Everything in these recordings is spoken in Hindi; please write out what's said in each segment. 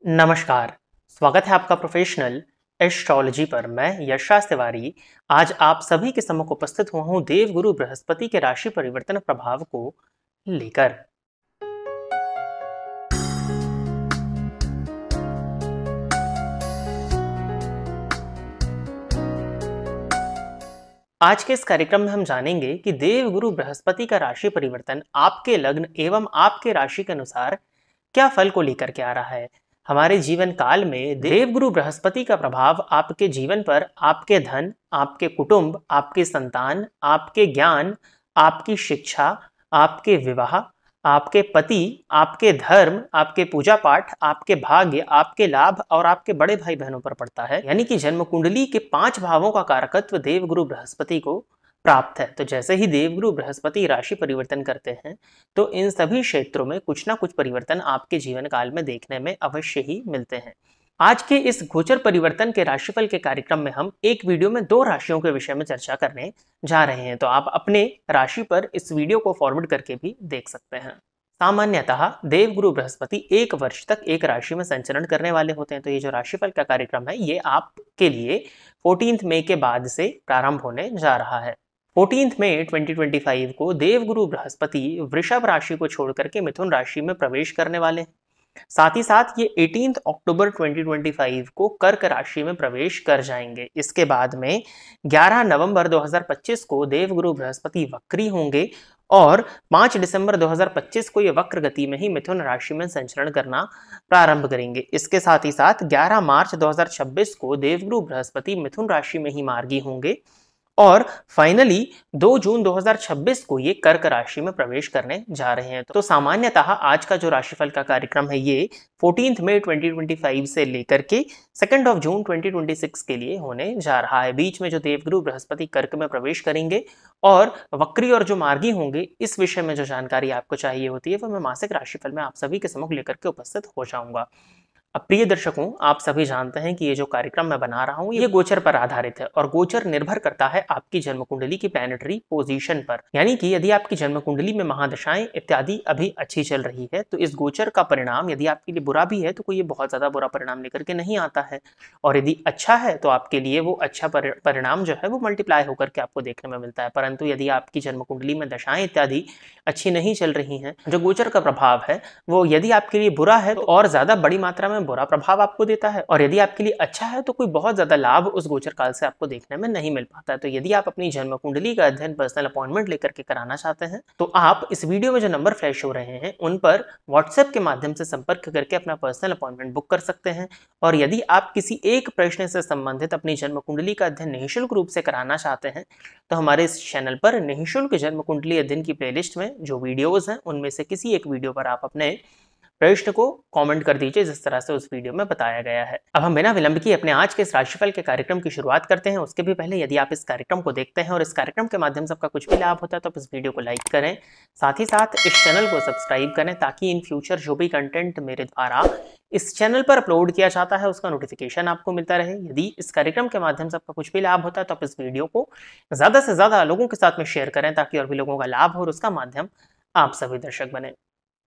नमस्कार, स्वागत है आपका प्रोफेशनल एस्ट्रोलॉजी पर। मैं यशराज तिवारी आज आप सभी के सम्मुख उपस्थित हुआ हूँ देवगुरु बृहस्पति के राशि परिवर्तन प्रभाव को लेकर। आज के इस कार्यक्रम में हम जानेंगे कि देवगुरु बृहस्पति का राशि परिवर्तन आपके लग्न एवं आपके राशि के अनुसार क्या फल को लेकर के आ रहा है। हमारे जीवन काल में देवगुरु बृहस्पति का प्रभाव आपके जीवन पर, आपके धन, आपके कुटुंब, आपकी संतान, आपके ज्ञान, आपकी शिक्षा, आपके विवाह, आपके पति, आपके धर्म, आपके पूजा पाठ, आपके भाग्य, आपके लाभ और आपके बड़े भाई बहनों पर पड़ता है। यानी कि जन्म कुंडली के 5 भावों का कारकत्व देवगुरु बृहस्पति को प्राप्त है। तो जैसे ही देवगुरु बृहस्पति राशि परिवर्तन करते हैं तो इन सभी क्षेत्रों में कुछ ना कुछ परिवर्तन आपके जीवन काल में देखने में अवश्य ही मिलते हैं। आज के इस गोचर परिवर्तन के राशिफल के कार्यक्रम में हम एक वीडियो में 2 राशियों के विषय में चर्चा करने जा रहे हैं। तो आप अपने राशि पर इस वीडियो को फॉरवर्ड करके भी देख सकते हैं। सामान्यतः देवगुरु बृहस्पति 1 वर्ष तक एक राशि में संचरण करने वाले होते हैं। तो ये जो राशिफल का कार्यक्रम है ये आपके लिए 14 मई के बाद से प्रारंभ होने जा रहा है। 14 मई 2025 को देवगुरु बृहस्पति वृषभ राशि को छोड़कर के मिथुन राशि में प्रवेश करने वाले हैं। साथ ही साथ ये 18 अक्टूबर 2025 को कर्क राशि में प्रवेश कर जाएंगे। इसके बाद में 11 नवंबर 2025 को देवगुरु बृहस्पति वक्री होंगे और 5 दिसंबर 2025 को ये वक्र गति में ही मिथुन राशि में संचरण करना प्रारंभ करेंगे। इसके साथ ही साथ 11 मार्च 2026 को देवगुरु बृहस्पति मिथुन राशि में ही मार्गी होंगे और फाइनली 2 जून 2026 को ये कर्क राशि में प्रवेश करने जा रहे हैं। तो सामान्यतः आज का जो राशिफल का कार्यक्रम है ये 14 मई 2025 से लेकर के 2 जून 2026 के लिए होने जा रहा है। बीच में जो देवगुरु बृहस्पति कर्क में प्रवेश करेंगे और वक्री और जो मार्गी होंगे, इस विषय में जो जानकारी आपको चाहिए होती है वो मैं मासिक राशिफल में आप सभी के सम्मुख लेकर के उपस्थित हो जाऊंगा। अब प्रिय दर्शकों, आप सभी जानते हैं कि ये जो कार्यक्रम मैं बना रहा हूँ ये गोचर पर आधारित है और गोचर निर्भर करता है आपकी जन्म कुंडली की प्लैनेटरी पोजीशन पर। यानी कि यदि आपकी जन्म कुंडली में महादशाएं इत्यादि अभी अच्छी चल रही है तो इस गोचर का परिणाम यदि आपके लिए बुरा भी है तो कोई ये बहुत ज्यादा बुरा परिणाम लेकर के नहीं आता है, और यदि अच्छा है तो आपके लिए वो अच्छा परिणाम जो है वो मल्टीप्लाई होकर के आपको देखने में मिलता है। परंतु यदि आपकी जन्म कुंडली में दशाएं इत्यादि अच्छी नहीं चल रही हैं, जो गोचर का प्रभाव है वो यदि आपके लिए बुरा है तो और ज्यादा बड़ी मात्रा में बुरा प्रभाव आपको देता है, और यदि आपके लिए अच्छा है तो कोई बहुत ज्यादा लाभ उस गोचर काल से आपको देखने में नहीं मिल पाता है। तो यदि आप अपनी जन्म कुंडली का अध्ययन पर्सनल अपॉइंटमेंट लेकर के कराना चाहते हैं तो आप इस वीडियो में जो नंबर फ्लैश हो रहे हैं उन पर व्हाट्सएप के माध्यम से संपर्क करके अपना पर्सनल अपॉइंटमेंट बुक कर सकते हैं। और यदि आप किसी एक प्रश्न से संबंधित अपनी जन्म कुंडली का अध्ययन निःशुल्क रूप से कराना चाहते हैं तो हमारे इस चैनल पर निःशुल्क जन्म कुंडली अध्ययन की प्लेलिस्ट में जो वीडियोज हैं उनमें से किसी एक वीडियो पर आप अपने प्रश्न को कमेंट कर दीजिए जिस तरह से उस वीडियो में बताया गया है। अब हम बिना विलंब किए अपने आज के इस राशिफल के कार्यक्रम की शुरुआत करते हैं। उसके भी पहले यदि आप इस कार्यक्रम को देखते हैं और इस कार्यक्रम के माध्यम से आपका कुछ भी लाभ होता है तो आप इस वीडियो को लाइक करें, साथ ही साथ इस चैनल को सब्सक्राइब करें ताकि इन फ्यूचर जो भी कंटेंट मेरे द्वारा इस चैनल पर अपलोड किया जाता है उसका नोटिफिकेशन आपको मिलता रहे। यदि इस कार्यक्रम के माध्यम से आपका कुछ भी लाभ होता है तो आप इस वीडियो को ज्यादा से ज्यादा लोगों के साथ में शेयर करें ताकि और भी लोगों का लाभ हो और उसका माध्यम आप सभी दर्शक बने।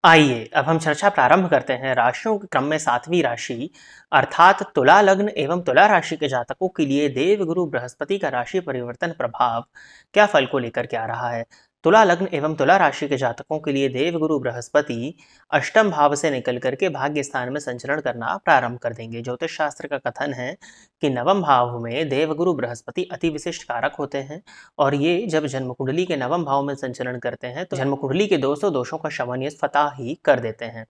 आइए अब हम चर्चा प्रारंभ करते हैं राशियों के क्रम में 7वीं राशि अर्थात तुला लग्न एवं तुला राशि के जातकों के लिए देवगुरु बृहस्पति का राशि परिवर्तन प्रभाव क्या फल को लेकर के आ रहा है। तुला लग्न एवं तुला राशि के जातकों के लिए देवगुरु बृहस्पति अष्टम भाव से निकल करके भाग्य स्थान में संचरण करना प्रारंभ कर देंगे। ज्योतिष शास्त्र का कथन है कि नवम भाव में देवगुरु बृहस्पति अति विशिष्ट कारक होते हैं और ये जब जन्म कुंडली के नवम भाव में संचरण करते हैं तो जन्म कुंडली के 200 दोषों का शमन ये स्वतः ही कर देते हैं।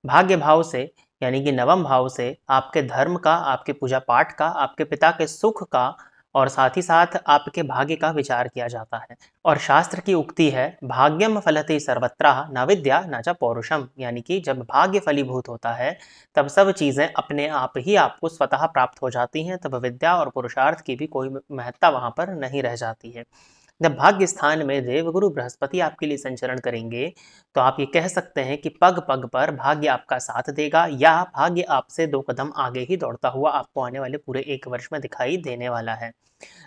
भाग्य भाव से यानी कि नवम भाव से आपके धर्म का, आपके पूजा पाठ का, आपके पिता के सुख का और साथ ही साथ आपके भाग्य का विचार किया जाता है। और शास्त्र की उक्ति है भाग्यम फलति सर्वत्र न विद्या न च पौरुषम, यानी कि जब भाग्य फलीभूत होता है तब सब चीजें अपने आप ही आपको स्वतः प्राप्त हो जाती हैं, तब विद्या और पुरुषार्थ की भी कोई महत्ता वहां पर नहीं रह जाती है। जब भाग्य स्थान में देवगुरु बृहस्पति आपके लिए संचरण करेंगे तो आप ये कह सकते हैं कि पग पग पर भाग्य आपका साथ देगा या भाग्य आपसे 2 कदम आगे ही दौड़ता हुआ आपको आने वाले पूरे 1 वर्ष में दिखाई देने वाला है।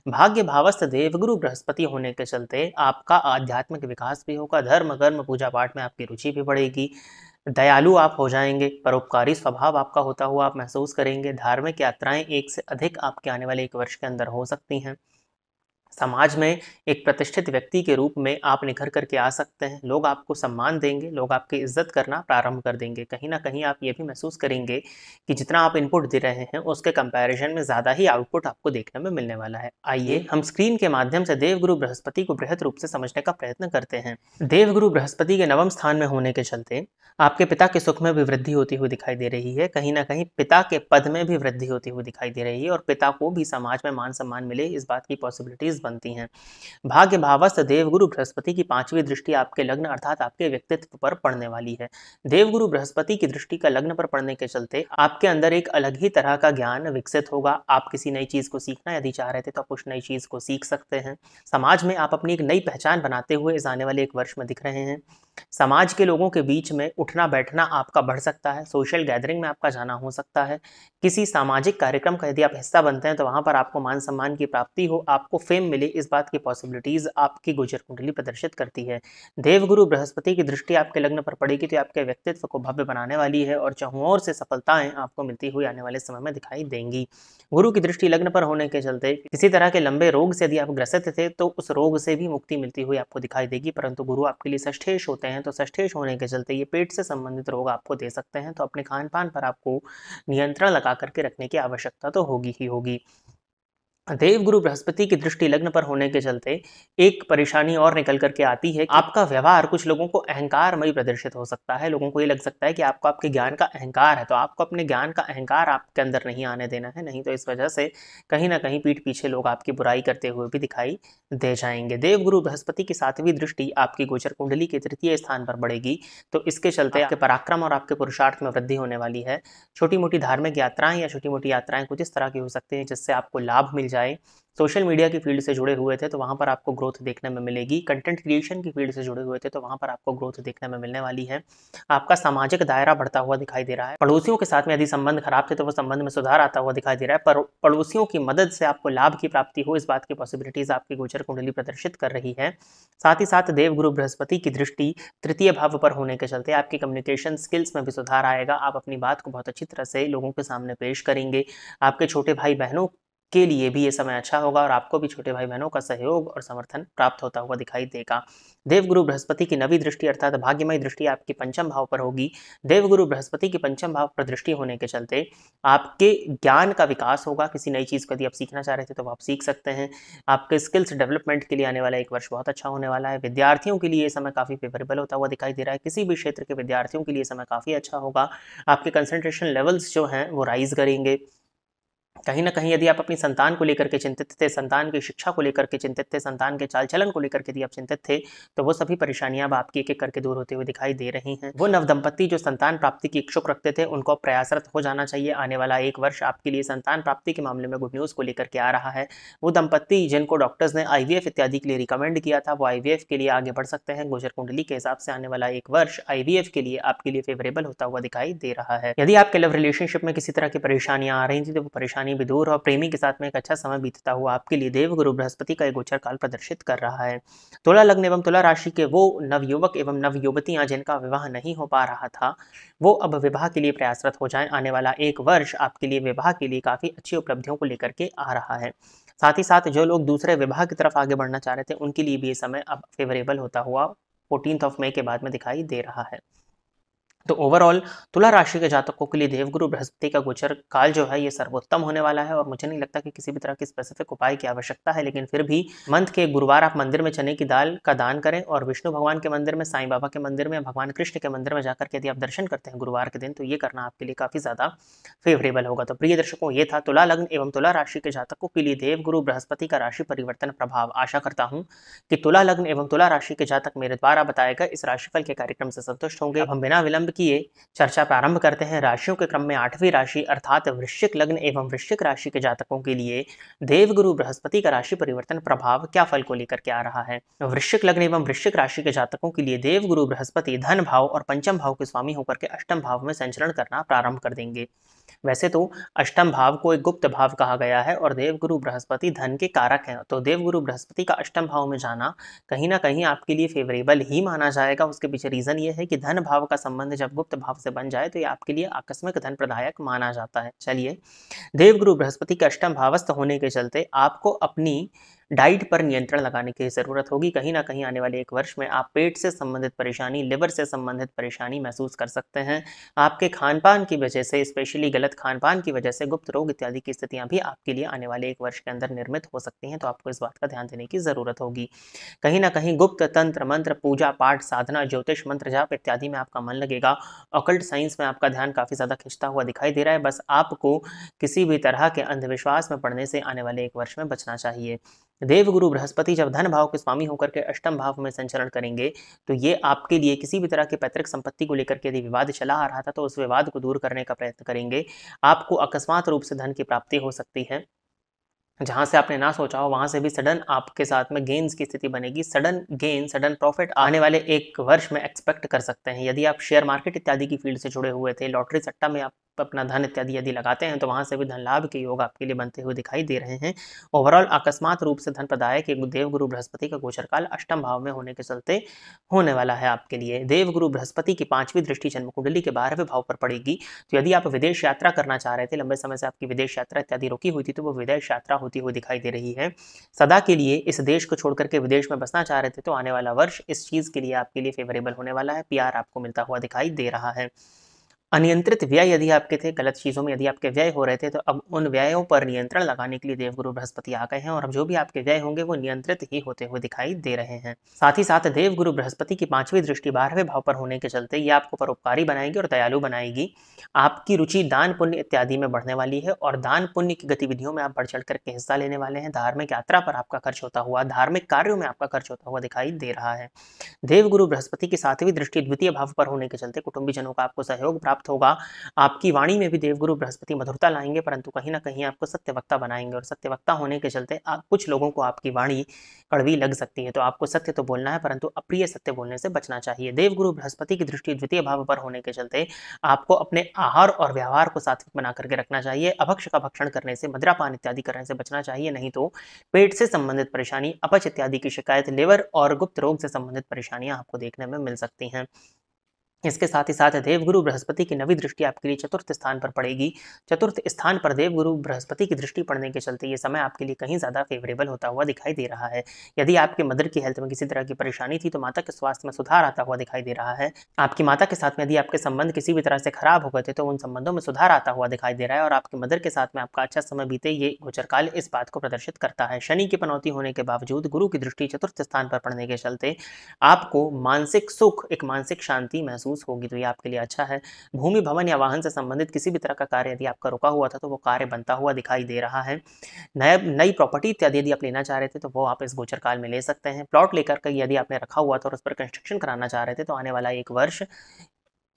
भाग्य भावस्थ देवगुरु बृहस्पति होने के चलते आपका आध्यात्मिक विकास भी होगा, धर्म कर्म पूजा पाठ में आपकी रुचि भी बढ़ेगी, दयालु आप हो जाएंगे, परोपकारी स्वभाव आपका होता हुआ आप महसूस करेंगे। धार्मिक यात्राएं एक से अधिक आपके आने वाले 1 वर्ष के अंदर हो सकती हैं। समाज में एक प्रतिष्ठित व्यक्ति के रूप में आप निखर करके आ सकते हैं। लोग आपको सम्मान देंगे, लोग आपकी इज्जत करना प्रारंभ कर देंगे। कहीं ना कहीं आप ये भी महसूस करेंगे कि जितना आप इनपुट दे रहे हैं उसके कंपैरिजन में ज़्यादा ही आउटपुट आपको देखने में मिलने वाला है। आइए हम स्क्रीन के माध्यम से देवगुरु बृहस्पति को बृहद रूप से समझने का प्रयत्न करते हैं। देवगुरु बृहस्पति के नवम स्थान में होने के चलते आपके पिता के सुख में भी वृद्धि होती हुई दिखाई दे रही है। कहीं ना कहीं पिता के पद में भी वृद्धि होती हुई दिखाई दे रही है और पिता को भी समाज में मान सम्मान मिले, इस बात की पॉसिबिलिटीज बनती हैं। भाग्य भावस्थ देवगुरु बृहस्पति की 5वीं दृष्टि आपके लग्न अर्थात आपके व्यक्तित्व पर पड़ने वाली है। देवगुरु बृहस्पति की दृष्टि का लग्न पर पड़ने के चलते आपके अंदर एक अलग ही तरह का ज्ञान विकसित होगा। आप किसी नई चीज को सीखना यदि चाह रहे थे तो आप उस नई चीज को सीख सकते हैं। समाज में आप अपनी एक नई पहचान बनाते हुए इस आने वाले 1 वर्ष में दिख रहे हैं। समाज के लोगों के बीच में उठना बैठना आपका बढ़ सकता है। सोशल गैदरिंग में आपका जाना हो सकता है। किसी सामाजिक कार्यक्रम का यदि आप हिस्सा बनते हैं तो वहां पर आपको मान सम्मान की प्राप्ति हो, आपको फेम मिले, इस बात की पॉसिबिलिटीज आपकी गोचर कुंडली प्रदर्शित करती है। देवगुरु बृहस्पति की दृष्टि आपके लग्न पर पड़ेगी तो आपके व्यक्तित्व को भव्य बनाने वाली है और चहुओर से सफलताएं आपको मिलती हुई आने वाले समय में दिखाई देंगी। गुरु की दृष्टि लग्न पर होने के चलते किसी तरह के लंबे रोग से यदि आप ग्रसित थे तो उस रोग से भी मुक्ति मिलती हुई आपको दिखाई देगी। परंतु गुरु आपके लिए षष्ठेश होते हैं तो षष्ठेश होने के चलते ये पेट से संबंधित रोग आपको दे सकते हैं। तो अपने खान पान पर आपको नियंत्रण लगा करके रखने की आवश्यकता तो होगी ही होगी। देवगुरु बृहस्पति की दृष्टि लग्न पर होने के चलते एक परेशानी और निकल करके आती है। आपका व्यवहार कुछ लोगों को अहंकारमय प्रदर्शित हो सकता है। लोगों को ये लग सकता है कि आपको आपके ज्ञान का अहंकार है, तो आपको अपने ज्ञान का अहंकार आपके अंदर नहीं आने देना है, नहीं तो इस वजह से कहीं ना कहीं पीठ पीछे लोग आपकी बुराई करते हुए भी दिखाई दे जाएंगे। देवगुरु बृहस्पति की 7वीं दृष्टि आपकी गोचर कुंडली के 3य स्थान पर बढ़ेगी तो इसके चलते आपके पराक्रम और आपके पुरुषार्थ में वृद्धि होने वाली है। छोटी मोटी धार्मिक यात्राएं या छोटी मोटी यात्राएं कुछ इस तरह की हो सकती है जिससे आपको लाभ मिल जाए। सोशल मीडिया की फील्ड से जुड़े हुए थे तो वहां पर आपको ग्रोथ देखने में मिलेगी। कंटेंट क्रिएशन की फील्ड से जुड़े हुए थे तो वहां पर आपको ग्रोथ देखने में मिलने वाली है। आपका सामाजिक दायरा बढ़ता हुआ दिखाई दे रहा है। पड़ोसियों के साथ में यदि संबंध खराब थे तो वो संबंध में सुधार आता हुआ दिखाई दे रहा है। पर पड़ोसियों की मदद से आपको लाभ की प्राप्ति हो, इस बात की पॉसिबिलिटीज आपकी गोचर कुंडली प्रदर्शित कर रही है। साथ ही साथ देवगुरु बृहस्पति की दृष्टि 3य भाव पर होने के चलते आपकी कम्युनिकेशन स्किल्स में भी सुधार आएगा। आप अपनी बात को बहुत अच्छी तरह से लोगों के सामने पेश करेंगे। आपके छोटे भाई बहनों के लिए भी ये समय अच्छा होगा और आपको भी छोटे भाई बहनों का सहयोग और समर्थन प्राप्त होता हुआ दिखाई देगा। देवगुरु बृहस्पति की 9वीं दृष्टि अर्थात भाग्यमय दृष्टि आपके 5म भाव पर होगी। देवगुरु बृहस्पति की 5म भाव पर दृष्टि होने के चलते आपके ज्ञान का विकास होगा। किसी नई चीज को यदि आप सीखना चाह रहे थे तो आप सीख सकते हैं। आपके स्किल्स डेवलपमेंट के लिए आने वाला 1 वर्ष बहुत अच्छा होने वाला है। विद्यार्थियों के लिए ये समय काफी फेवरेबल होता हुआ दिखाई दे रहा है। किसी भी क्षेत्र के विद्यार्थियों के लिए समय काफी अच्छा होगा। आपके कंसंट्रेशन लेवल्स जो हैं वो राइज करेंगे। कहीं ना कहीं यदि आप अपनी संतान को लेकर के चिंतित थे, संतान की शिक्षा को लेकर के चिंतित थे, संतान के चाल चलन को लेकर के यदि आप चिंतित थे तो वो सभी परेशानियां अब आपकी एक एक करके दूर होते हुए दिखाई दे रही हैं। वो नवदंपति जो संतान प्राप्ति की इच्छुक रखते थे उनको प्रयासरत हो जाना चाहिए। आने वाला 1 वर्ष आपके लिए संतान प्राप्ति के मामले में गुड न्यूज को लेकर के आ रहा है। वो दंपत्ति जिनको डॉक्टर्स ने IVF इत्यादि के लिए रिकमेंड किया था वो IVF के लिए आगे बढ़ सकते हैं। गोचर कुंडली के हिसाब से आने वाला 1 वर्ष IVF के लिए आपके लिए फेवरेबल होता हुआ दिखाई दे रहा है। यदि आपके लव रिलेशनशिप में किसी तरह की परेशानियां आ रही थी तो वो परेशानी भी दूर और प्रेमी के साथ में एक अच्छा समय बीतता हुआ आपके लिए देवगुरु बृहस्पति का एक गोचर काल प्रदर्शित कर रहा है। तुला लग्न एवं तुला राशि के वो नवयुवक एवं नवयुवतियां जिनका विवाह नहीं हो पा रहा था वो अब विवाह के लिए प्रयासरत हो जाएं। आने वाला 1 वर्ष आपके लिए विवाह के लिए काफी अच्छी उपलब्धियों को लेकर के आ रहा है। साथ ही साथ जो लोग दूसरे विवाह की तरफ आगे बढ़ना चाह रहे थे उनके लिए भी ये समय अब फेवरेबल होता हुआ 14 मई के बाद में दिखाई दे रहा है। तो ओवरऑल तुला राशि के जातकों के लिए देवगुरु बृहस्पति का गोचर काल जो है ये सर्वोत्तम होने वाला है और मुझे नहीं लगता कि किसी भी तरह की स्पेसिफिक उपाय की आवश्यकता है। लेकिन फिर भी मंथ के गुरुवार आप मंदिर में चने की दाल का दान करें और विष्णु भगवान के मंदिर में, साईं बाबा के मंदिर में, भगवान कृष्ण के मंदिर में जाकर के यदि आप दर्शन करते हैं गुरुवार के दिन तो ये करना आपके लिए काफी ज्यादा फेवरेबल होगा। तो प्रिय दर्शकों, ये था तुला लग्न एवं तुला राशि के जातकों के लिए देवगुरु बृहस्पति का राशि परिवर्तन प्रभाव। आशा करता हूँ कि तुला लग्न एवं तुला राशि के जातक मेरे द्वारा बताए गए इस राशिफल के कार्यक्रम से संतुष्ट होंगे। अब हम बिना विलंब किए चर्चा प्रारंभ करते हैं। राशियों के क्रम में 8वीं राशि अर्थात वृश्चिक लग्न एवं वृश्चिक राशि के जातकों के लिए देवगुरु बृहस्पति का राशि परिवर्तन प्रभाव क्या फल को लेकर के आ रहा है। वृश्चिक लग्न एवं वृश्चिक राशि के जातकों के लिए देवगुरु बृहस्पति धन भाव और 5म भाव के स्वामी होकर के 8म भाव में संचरण करना प्रारंभ कर देंगे। वैसे तो अष्टम भाव को एक गुप्त भाव कहा गया है और देवगुरु बृहस्पति धन के कारक हैं, तो देवगुरु बृहस्पति का अष्टम भाव में जाना कहीं ना कहीं आपके लिए फेवरेबल ही माना जाएगा। उसके पीछे रीजन ये है कि धन भाव का संबंध जब गुप्त भाव से बन जाए तो ये आपके लिए आकस्मिक धन प्रदायक माना जाता है। चलिए, देवगुरु बृहस्पति के अष्टम भावस्थ होने के चलते आपको अपनी डाइट पर नियंत्रण लगाने की ज़रूरत होगी। कहीं ना कहीं आने वाले एक वर्ष में आप पेट से संबंधित परेशानी, लिवर से संबंधित परेशानी महसूस कर सकते हैं। आपके खान पान की वजह से, स्पेशली गलत खान पान की वजह से गुप्त रोग इत्यादि की स्थितियां भी आपके लिए आने वाले एक वर्ष के अंदर निर्मित हो सकती हैं, तो आपको इस बात का ध्यान देने की ज़रूरत होगी। कहीं ना कहीं गुप्त तंत्र मंत्र, पूजा पाठ, साधना, ज्योतिष, मंत्र जाप इत्यादि में आपका मन लगेगा। ऑकल्ट साइंस में आपका ध्यान काफ़ी ज़्यादा खिंचता हुआ दिखाई दे रहा है। बस आपको किसी भी तरह के अंधविश्वास में पड़ने से आने वाले एक वर्ष में बचना चाहिए। देवगुरु बृहस्पति जब धन भाव के स्वामी होकर के अष्टम भाव में संचरण करेंगे तो ये आपके लिए किसी भी तरह की पैतृक संपत्ति को लेकर के यदि विवाद चला आ रहा था तो उस विवाद को दूर करने का प्रयत्न करेंगे। आपको अकस्मात रूप से धन की प्राप्ति हो सकती है, जहां से आपने ना सोचा हो वहां से भी सडन आपके साथ में गेन्स की स्थिति बनेगी। सडन गेन, सडन प्रॉफिट आने वाले एक वर्ष में एक्सपेक्ट कर सकते हैं। यदि आप शेयर मार्केट इत्यादि की फील्ड से जुड़े हुए थे, लॉटरी सट्टा में आप अपना धन इत्यादि यदि लगाते हैं तो वहां से भी धन लाभ के योग आपके लिए बनते हुए दिखाई दे रहे हैं। ओवरऑल अकस्मात रूप से धन प्रदायक एक देवगुरु बृहस्पति का गोचर काल अष्टम भाव में होने के चलते होने वाला है आपके लिए। देवगुरु बृहस्पति की 5वीं दृष्टि जन्म कुंडली के 12वें भाव पर पड़ेगी, तो यदि आप विदेश यात्रा करना चाह रहे थे, लंबे समय से आपकी विदेश यात्रा इत्यादि रुकी हुई थी, तो वो विदेश यात्रा होती हुई दिखाई दे रही है। सदा के लिए इस देश को छोड़कर के विदेश में बसना चाह रहे थे, तो आने वाला वर्ष इस चीज के लिए आपके लिए फेवरेबल होने वाला है। प्यार आपको मिलता हुआ दिखाई दे रहा है। अनियंत्रित व्यय यदि आपके थे, गलत चीज़ों में यदि आपके व्यय हो रहे थे, तो अब उन व्ययों पर नियंत्रण लगाने के लिए देवगुरु बृहस्पति आ गए हैं और अब जो भी आपके व्यय होंगे वो नियंत्रित ही होते हुए दिखाई दे रहे हैं। साथ ही साथ देवगुरु बृहस्पति की 5वीं दृष्टि 12वें भाव पर होने के चलते ये आपको परोपकारी बनाएगी और दयालु बनाएगी। आपकी रुचि दान पुण्य इत्यादि में बढ़ने वाली है और दान पुण्य की गतिविधियों में आप बढ़ चढ़ करके हिस्सा लेने वाले हैं। धार्मिक यात्रा पर आपका खर्च होता हुआ, धार्मिक कार्यों में आपका खर्च होता हुआ दिखाई दे रहा है। देवगुरु बृहस्पति की 7वीं दृष्टि द्वितीय भाव पर होने के चलते कुटुंबीजनों का आपको सहयोग प्राप्त होगा। आपकी वाणी में भी देवगुरु बृहस्पति मधुरता लाएंगे, परंतु कहीं ना कहीं आपको सत्यवक्ता बनाएंगे और सत्यवक्ता होने के चलते कुछ लोगों को आपकी वाणी कड़वी लग सकती है। तो आपको सत्य तो बोलना है, परंतु अप्रिय सत्य बोलने से बचना चाहिए। देवगुरु बृहस्पति की दृष्टि द्वितीय भाव पर होने के चलते आपको अपने आहार और व्यवहार को सात्विक बना करके रखना चाहिए। अभक्ष का भक्षण करने से, मदिरापान इत्यादि करने से बचना चाहिए, नहीं तो पेट से संबंधित परेशानी, अपच इत्यादि की शिकायत, लिवर और गुप्त रोग से संबंधित परेशानियां आपको देखने में मिल सकती हैं। इसके साथ ही साथ देवगुरु बृहस्पति की 9वीं दृष्टि आपके लिए चतुर्थ स्थान पर पड़ेगी। चतुर्थ स्थान पर देवगुरु बृहस्पति की दृष्टि पड़ने के चलते ये समय आपके लिए कहीं ज़्यादा फेवरेबल होता हुआ दिखाई दे रहा है। यदि आपके मदर की हेल्थ में किसी तरह की परेशानी थी तो माता के स्वास्थ्य में सुधार आता हुआ दिखाई दे रहा है। आपकी माता के साथ में यदि आपके संबंध किसी भी तरह से खराब हो गए थे तो उन संबंधों में सुधार आता हुआ दिखाई दे रहा है और आपकी मदर के साथ में आपका अच्छा समय बीते, ये गोचरकाल इस बात को प्रदर्शित करता है। शनि की पनौती होने के बावजूद गुरु की दृष्टि चतुर्थ स्थान पर पड़ने के चलते आपको मानसिक सुख, एक मानसिक शांति महसूस होगी, तो ये आपके लिए अच्छा है। भूमि, भवन या वाहन से संबंधित किसी भी तरह का कार्य यदि आपका रुका हुआ था तो वो कार्य बनता हुआ दिखाई दे रहा है। नई प्रॉपर्टी इत्यादि यदि आप लेना चाह रहे थे तो वो आप इस गोचर काल में ले सकते हैं। प्लॉट लेकर के यदि आपने रखा हुआ था और उस पर कंस्ट्रक्शन कराना चाह रहे थे तो आने वाला एक वर्ष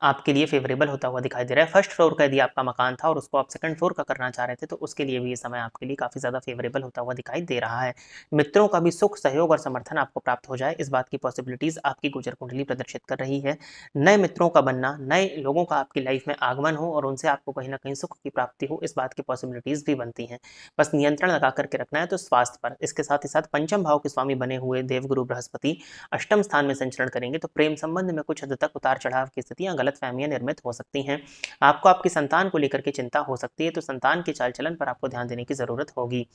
आपके लिए फेवरेबल होता हुआ दिखाई दे रहा है। फर्स्ट फ्लोर का यदि आपका मकान था और उसको आप सेकंड फ्लोर का करना चाह रहे थे तो उसके लिए भी ये समय आपके लिए काफ़ी ज़्यादा फेवरेबल होता हुआ दिखाई दे रहा है। मित्रों का भी सुख, सहयोग और समर्थन आपको प्राप्त हो जाए, इस बात की पॉसिबिलिटीज़ आपकी गोचर कुंडली प्रदर्शित कर रही है। नए मित्रों का बनना, नए लोगों का आपकी लाइफ में आगमन हो और उनसे आपको कहीं ना कहीं सुख की प्राप्ति हो, इस बात की पॉसिबिलिटीज़ भी बनती हैं। बस नियंत्रण लगा करके रखना है तो स्वास्थ्य पर। इसके साथ ही साथ पंचम भाव के स्वामी बने हुए देवगुरु बृहस्पति अष्टम स्थान में संचरण करेंगे तो प्रेम संबंध में कुछ हद तक उतार चढ़ाव की स्थितियां, गलतफहमियां निर्मित हो सकती हैं। आपको आपकी संतान को लेकर के चिंता हो सकती है, तो संतान के चाल चलन पर आपको ध्यान देने की जरूरत होगी।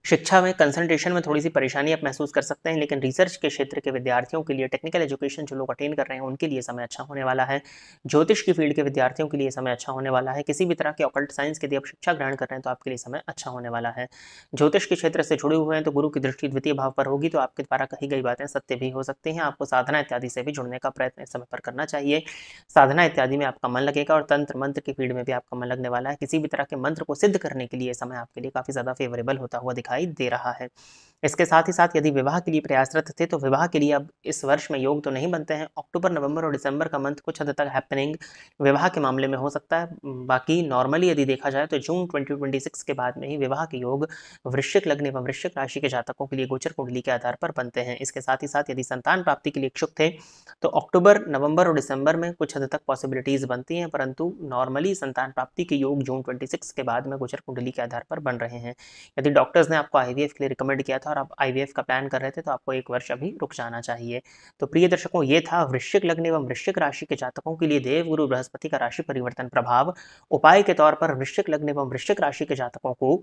शिक्षा में कंसंट्रेशन में थोड़ी सी परेशानी आप महसूस कर सकते हैं, लेकिन रिसर्च के क्षेत्र के विद्यार्थियों के लिए, टेक्निकल एजुकेशन जो लोग अटेन कर रहे हैं उनके लिए समय अच्छा होने वाला है। ज्योतिष की फील्ड के विद्यार्थियों के लिए समय अच्छा होने वाला है। किसी भी तरह के ऑकल्ट साइंस के यदि आप शिक्षा ग्रहण कर रहे हैं तो आपके लिए समय अच्छा होने वाला है। ज्योतिष के क्षेत्र से जुड़े हुए हैं तो गुरु की दृष्टि द्वितीय भाव पर होगी, तो आपके द्वारा कही गई बातें सत्य भी हो सकती हैं। आपको साधना इत्यादि से भी जुड़ने का प्रयत्न इस समय पर करना चाहिए। साधना इत्यादि में आपका मन लगेगा और तंत्र मंत्र की फील्ड में भी आपका मन लगने वाला है। किसी भी तरह के मंत्र को सिद्ध करने के लिए समय आपके लिए काफी ज्यादा फेवरेबल होता हुआ दिखाई दिखाई दे रहा है। इसके साथ ही साथ यदि विवाह के लिए प्रयासरत थे तो विवाह के लिए अब इस वर्ष में योग तो नहीं बनते हैं। अक्टूबर, नवंबर और दिसंबर का मंथ कुछ हद तक हैपनिंग विवाह के मामले में हो सकता है। बाकी नॉर्मली यदि देखा जाए तो जून 2026 के बाद में ही विवाह के योग वृश्चिक लग्न एवं वृश्चिक राशि के जातकों के लिए गोचर कुंडली के आधार पर बनते हैं। इसके साथ ही साथ यदि संतान प्राप्ति के लिए इच्छुक थे तो अक्टूबर, नवंबर और दिसंबर में कुछ हद तक पॉसिबिलिटीज बनती हैं, परंतु नॉर्मली संतान प्राप्ति के योग जून 26 के बाद में गोचर कुंडली के आधार पर बन रहे हैं। यदि डॉक्टर्स ने आपको आईवीएफ के लिए रिकमेंड किया था और आप आईवीएफ का प्लान कर रहे थे तो आपको एक वर्ष अभी रुक जाना चाहिए। तो प्रिय दर्शकों, ये था वृश्चिक लग्न एवं वृश्चिक राशि के जातकों के लिए देवगुरु बृहस्पति का राशि परिवर्तन प्रभाव। उपाय के तौर पर वृश्चिक लग्न एवं वृश्चिक राशि के जातकों को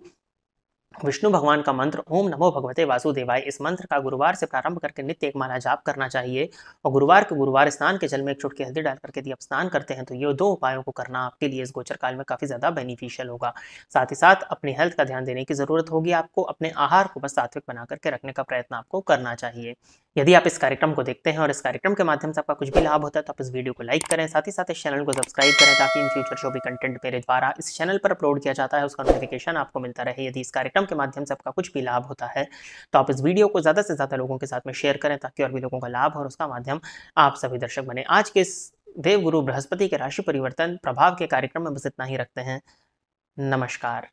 विष्णु भगवान का मंत्र ओम नमो भगवते वासुदेवाय, इस मंत्र का गुरुवार से प्रारंभ करके नित्य एक माला जाप करना चाहिए। और गुरुवार के गुरुवार स्नान के जल में एक चुटकी हल्दी डाल करके यदि आप स्नान करते हैं तो ये 2 उपायों को करना आपके लिए इस गोचर काल में काफी ज्यादा बेनिफिशियल होगा। साथ ही साथ अपनी हेल्थ का ध्यान देने की जरूरत होगी। आपको अपने आहार को बस सात्विक बना करके रखने का प्रयत्न आपको करना चाहिए। यदि आप इस कार्यक्रम को देखते हैं और इस कार्यक्रम के माध्यम से आपका कुछ भी लाभ होता है तो आप इस वीडियो को लाइक करें, साथ ही साथ इस चैनल को सब्सक्राइब करें ताकि इन फ्यूचर जो भी कंटेंट मेरे द्वारा इस चैनल पर अपलोड किया जाता है उसका नोटिफिकेशन आपको मिलता रहे। यदि इस कार्यक्रम के माध्यम से आपका कुछ भी लाभ होता है तो आप इस वीडियो को ज़्यादा से ज़्यादा लोगों के साथ में शेयर करें ताकि और भी लोगों का लाभ हो और उसका माध्यम आप सभी दर्शक बने। आज के इस देवगुरु बृहस्पति के राशि परिवर्तन प्रभाव के कार्यक्रम में बस इतना ही रखते हैं। नमस्कार।